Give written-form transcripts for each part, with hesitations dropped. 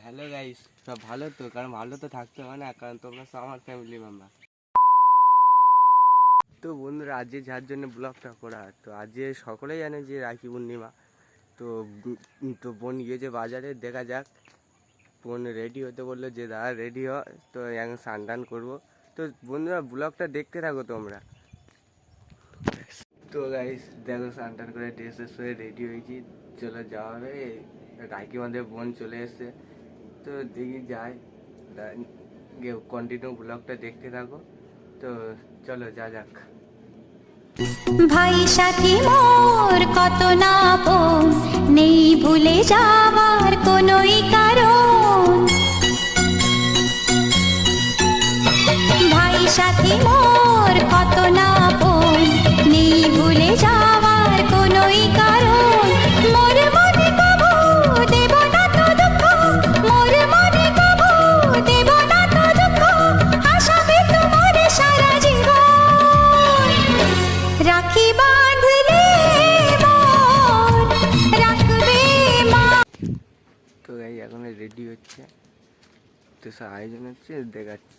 Hello guys, সব ভালো তো? কারণ ভালো তো থাকতে হবে না, কারণ তোমরা সব আমার ফ্যামিলি মেম্বার। তো বন্ধুরা, আজকে যার জন্য ব্লগটা করা, তো আজকে সকলেই জানে যে রাখি পূর্ণিমা। তো তো বোন গিয়েছে বাজারে, দেখা যাক। বোন রেডি হতে বললো যে দাদা রেডি হ, তো এখন স্নান টান করবো। তো বন্ধুরা, ব্লগটা দেখতে থাকো তোমরা। তো গাইস দেখো, স্নান টান করে ড্রেস হয়ে রেডি হয়েছি, চলো যাওয়া হবে। রাখি আমাদের বোন চলে এসছে, তো দেখি যাই। কন্টিনিউ ব্লগটা দেখতে থাকো, তো চলো যা যাক। ভাই সাথী মোর কত না আপন, নেই ভুলে যাবার কোনোই কারণ। ভাই সাথী মোর কত না আপন, নেই ভুলে যাবার কোনোই কারণ। মোর মনে কবু দেব না তো দুঃখ, মোর মনে কবু দেব না তো দুঃখ, আশাবে তোমার সারা জীবন। রাখি বাঁধলে মন রাখবে মা। তো গাই এখন রেডি হচ্ছে, তো সব আয়োজন হচ্ছে, দেখাচ্ছি।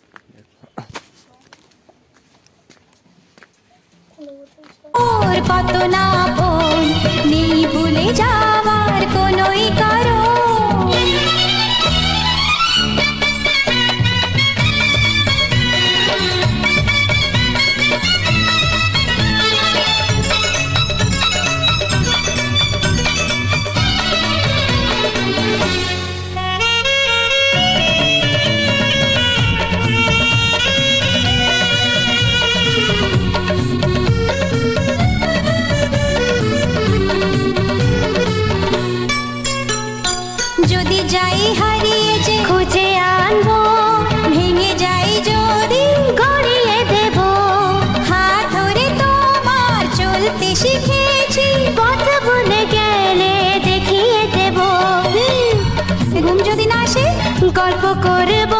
ওর কত না আপন, নেই ভুলে যাওয়ার কোনোই কারণ। যদি যাই হারিয়ে যে খুঁজে আনবো, ভেঙে যাই যদি গড়িয়ে দেব। হাত ধরে তোমার চলতে শিখেছি, পথ ভুলে গেলে দেখিয়ে দেব। ঘুম যদি না আসে গল্প করব,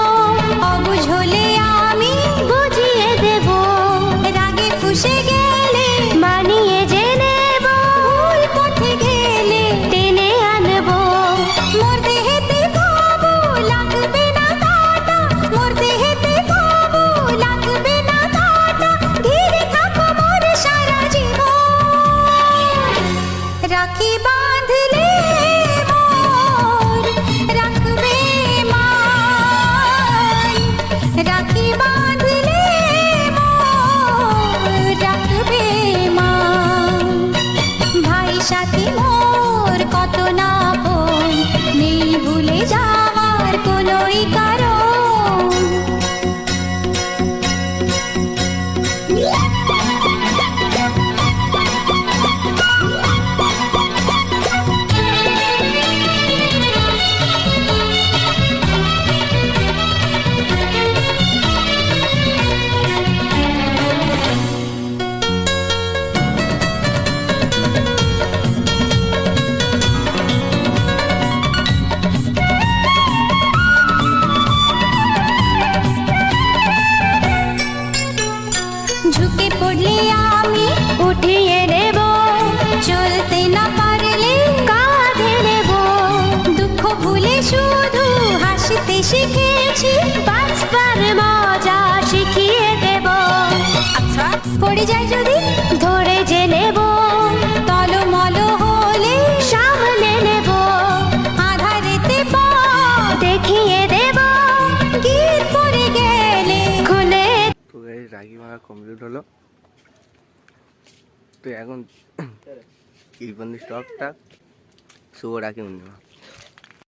অবুঝ হলে আমি বুঝিয়ে দেব। রাগে ফুঁসে গেলে মানিয়ে যে নেব, ভুল পথে গেলে টেনে আনবো। মোর দেহেতে কবু লাগবে না কাঁটা, মোর দেহেতে কবু লাগবে না কাঁটা, ঘিরে থাকো মোর সারা জীবন। রাখি বাঁধলে মোর রাখবে মান, রাখি বাঁধলে মোর রাখবে মান। ভাই সাথী মোর কত না আপন, নেই ভুলে যাওয়ার কোনোই কারণ। ঝুঁকে পড়লে আমি উঠিয়ে নেব, চলতে না পারলে কাঁধে নেব। দুঃখ ভুলে শুধু হাসতে শিখেছি, বাঁচবার মজা শিখিয়ে দেব। আচ্ছা পড়ে যায় যদি ধরে যে নেব, টলমল হলে সামলে নেব। আধারেতে পথ দেখিয়ে দেব, গিয়ে পড়ে গেলে খুলে। তো গাইস রাখি মারা কমপ্লিট হলো, তো এখন এই বন্ধু স্টকটা শুভ রাখি পূর্ণিমা।